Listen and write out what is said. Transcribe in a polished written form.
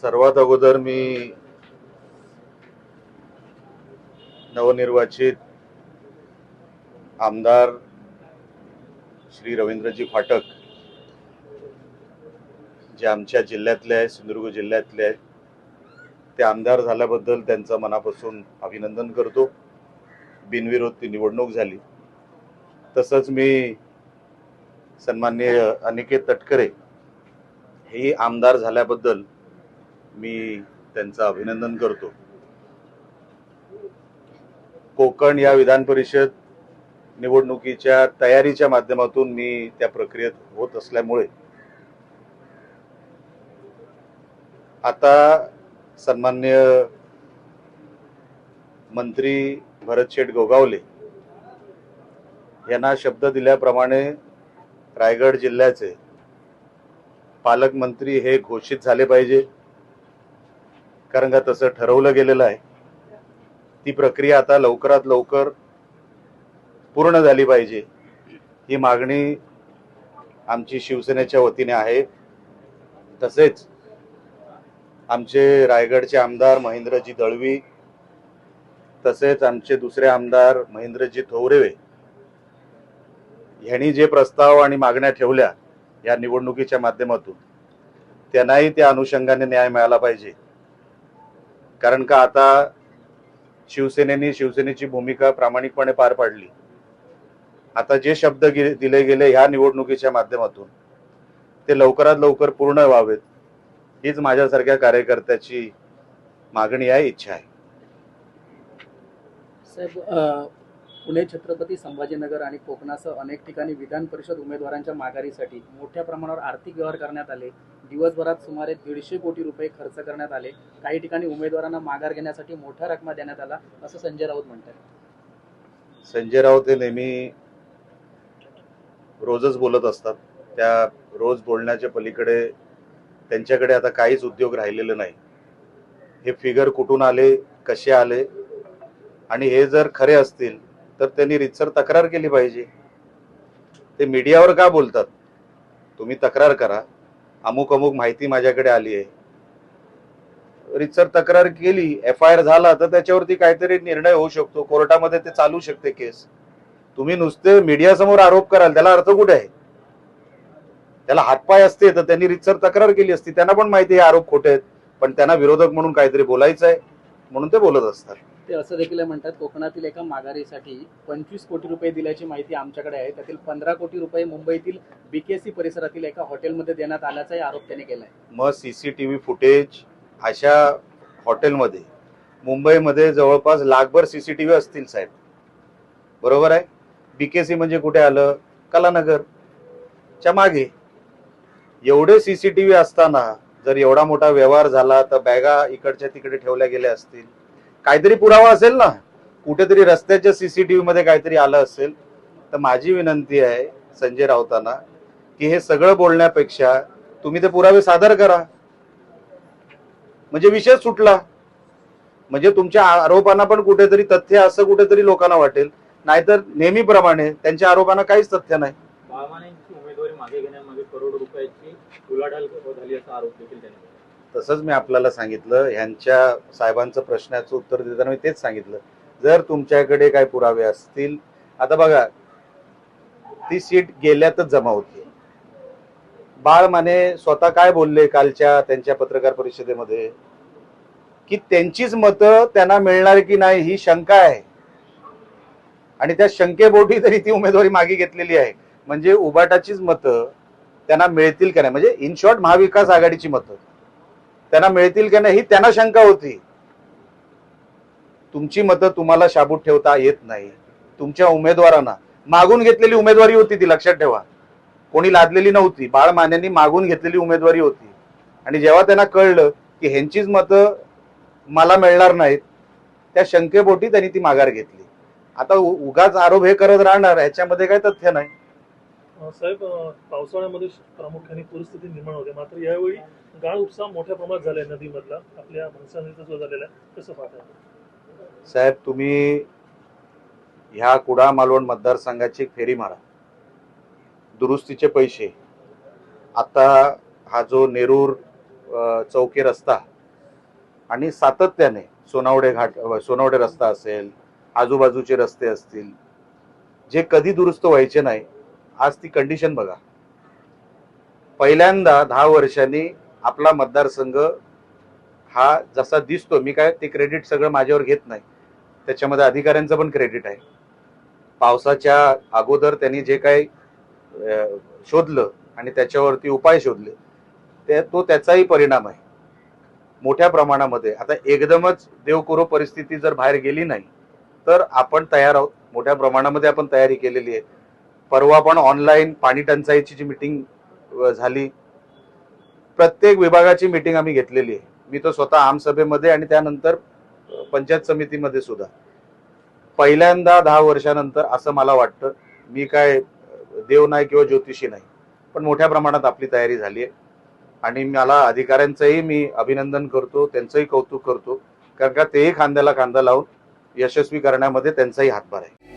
सर्वात अगोदर मी नवनिर्वाचित आमदार श्री रवींद्रजी फाटक जे आमच्या जिल्ह्यातले आहेत, सिंधुदुर्ग जिल्ह्यातले आहेत, ते आमदार झाल्याबद्दल त्यांचं मनापासून अभिनंदन करतो। बिनविरोध ती निवडणूक झाली। तसंच मी सन्माननीय अनिकेत तटकरे हे आमदार झाल्याबद्दल मी त्यांचं अभिनंदन करतो। कोकण या विधान परिषद निवडणुकीच्या तयारीच्या माध्यमातून मी त्या प्रक्रियेत होत असल्यामुळे आता सन्माननीय मंत्री भरतशेठ गोगावले यांना शब्द दिल्याप्रमाणे रायगड जिल्ह्याचे पालकमंत्री हे घोषित झाले पाहिजे, कारण का तसं ठरवलं गेलेलं आहे। ती प्रक्रिया आता लवकरात लवकर पूर्ण झाली पाहिजे ही मागणी आमची शिवसेनेच्या वतीने आहे। तसेच आमचे रायगडचे आमदार महेंद्रजी दळवी, तसेच आमचे दुसरे आमदार महेंद्रजी थोरवे यांनी जे प्रस्ताव आणि मागण्या ठेवल्या या निवडणुकीच्या माध्यमातून, त्यांनाही त्या अनुषंगाने न्याय मिळाला पाहिजे। कारण का आता शिवसेनेची भूमिका प्रामाणिकपणे पार पाडली। आता जे शब्द दिले गेले ह्या निवडणुकीच्या माध्यमातून ते लवकरात लवकर पूर्ण व्हावेत हीच माझ्यासारख्या कार्यकर्त्याची मागणी आहे, इच्छा आहे। साहेब, पुणे, छत्रपती संभाजीनगर आणि कोकणासह अनेक ठिकाणी विधान परिषद उमेदवारांच्या माघारीसाठी मोठ्या प्रमाणावर आर्थिक व्यवहार करण्यात आले। दिवसभरात सुमारे 150 कोटी रुपये खर्च करण्यात आले। काही ठिकाणी उमेदवारांना माघार घेण्यासाठी मोठा रकमा देण्यात आला, असं संजय राऊत म्हणतात। संजय राऊत हे नेहमी रोजच बोलत असतात। त्या रोज बोलण्याच्या पलीकडे त्यांच्याकडे आता काहीच उद्योग राहिलेले नाही। हे फिगर कुठून आले, कसे आले, आणि हे जर खरे असतील तर त्यांनी रीतसर तक्रार केली पाहिजे। ते मीडियावर का बोलतात? तुम्ही तक्रार करा, अमुक अमुक माहिती माझ्याकडे आली आहे, रीतसर तक्रार केली, FIR झाला तर त्याच्यावरती काहीतरी निर्णय होऊ शकतो, कोर्टामध्ये ते चालू शकते केस। तुम्ही नुसते मीडिया समोर आरोप कराल, त्याला अर्थ कुठे आहे? त्याला हातपाय असते तर त्यांनी रीतसर तक्रार केली असती। त्यांना पण माहिती आहे आरोप खोटे आहेत, पण त्यांना विरोधक म्हणून काहीतरी बोलायचं आहे म्हणून ते बोलत असतात। ते असं देखील म्हणतात, कोकणातील एका माघारीसाठी 25 कोटी रुपये दिल्याची माहिती आमच्याकडे आहे। त्यातील 15 कोटी रुपये मुंबईतील BKC परिसरातील एका हॉटेलमध्ये देण्यात आल्याचाही आरोप त्यांनी केलाय। मग CCTV फुटेज अशा हॉटेलमध्ये मुंबईमध्ये जवळपास लाखभर CCTV असतील साहेब, बरोबर आहे? BKC म्हणजे कुठे आलं? कलानगरच्या मागे। एवढे CCTV असताना जर एवढा मोठा व्यवहार झाला तर बॅगा इकडच्या तिकडे ठेवल्या गेल्या असतील, काहीतरी पुरावा असेल ना, कुठेतरी रस्त्याच्या CCTV मध्ये काहीतरी आलं असेल। तर माझी विनंती आहे संजय राऊतांना की हे सगळं बोलण्यापेक्षा तुम्ही ते पुरावे सादर करा, म्हणजे विषय सुटला। म्हणजे तुमच्या आरोपांना पण कुठेतरी तथ्य असं कुठेतरी लोकांना वाटेल, नाहीतर नेहमीप्रमाणे त्यांच्या आरोपांना काहीच तथ्य नाही। उमेदवारी मागे घेण्यामागे करोड रुपयाची उलाढाल झाली असा आरोप देखील त्यांनी। तसंच मी आपल्याला सांगितलं, ह्यांच्या साहेबांचं प्रश्नाचं उत्तर देताना मी तेच सांगितलं, जर तुमच्याकडे काही पुरावे असतील। आता बघा, ती सीट गेल्यातच जमा होती। बाळ माने स्वतः काय बोलले कालच्या त्यांच्या पत्रकार परिषदेमध्ये की त्यांचीच मतं त्यांना मिळणार की नाही ही शंका आहे, आणि त्या शंकेपोटी तरी ती उमेदवारी मागे घेतलेली आहे। म्हणजे उबाटाचीच मतं त्यांना मिळतील का नाही, म्हणजे इन शॉर्ट महाविकास आघाडीची मतं त्यांना मिळतील का नाही ही त्यांना शंका होती। तुमची मतं तुम्हाला शाबूत ठेवता येत नाही। तुमच्या उमेदवारांना मागून घेतलेली उमेदवारी होती, ती लक्षात ठेवा, कोणी लादलेली नव्हती। बाळ मान्यांनी मागून घेतलेली उमेदवारी होती, आणि जेव्हा त्यांना कळलं की ह्यांचीच मतं मला मिळणार नाहीत, त्या शंकेपोटी त्यांनी ती माघार घेतली। आता उगाच आरोप हे करत राहणार, ह्याच्यामध्ये काही तथ्य नाही। साहेब, पावसाळ्यामध्ये प्रामुख्याने परिस्थिती निर्माण होते, मात्र यावेळी गाळ उपसा मोठ्या प्रमाणात झालाय नदीमधला, आपल्या मनसा नदीचा जो झालेला आहे, कसं पाहताय साहेब? तुम्ही ह्या कुडाळ मालवण मतदारसंघाची फेरी मारा, दुरुस्तीचे पैसे आता हा जो नेरूर चौकी रस्ता आणि सातत्याने सोनावडे रस्ता असेल, आजूबाजूचे रस्ते असतील, जे कधी दुरुस्त व्हायचे नाही, आज ती कंडिशन बघा. पहिल्यांदा 10 वर्षांनी आपला मतदारसंघ हा जसा दिसतो, मी काय ते क्रेडिट सगळं माझ्यावर घेत नाही, त्याच्यामध्ये अधिकाऱ्यांचं पण क्रेडिट आहे. पावसाच्या अगोदर त्यांनी जे काही शोधलं आणि त्याच्यावरती उपाय शोधले, तो त्याचाही परिणाम आहे मोठ्या प्रमाणामध्ये. आता एकदमच देवकरो परिस्थिती जर बाहेर गेली नाही तर आपण तयार आहोत. मोठ्या प्रमाणामध्ये आपण तयारी केलेली आहे. परवा पण ऑनलाईन पाणी टंचाईची जी मीटिंग झाली, प्रत्येक विभागाची मीटिंग आम्ही घेतलेली आहे. मी तर स्वतः आमसभेमध्ये आणि त्यानंतर पंचायत समितीमध्ये सुद्धा. पहिल्यांदा 10 वर्षानंतर असं मला वाटतं, मी काय देव नाही किंवा ज्योतिषी नाही, पण मोठ्या प्रमाणात आपली तयारी झाली आहे. आणि मला अधिकाऱ्यांचंही मी अभिनंदन करतो, त्यांचंही कौतुक करतो, कारण का तेही खांद्याला खांदा लावून यशस्वी करण्यामध्ये त्यांचाही हातभार आहे.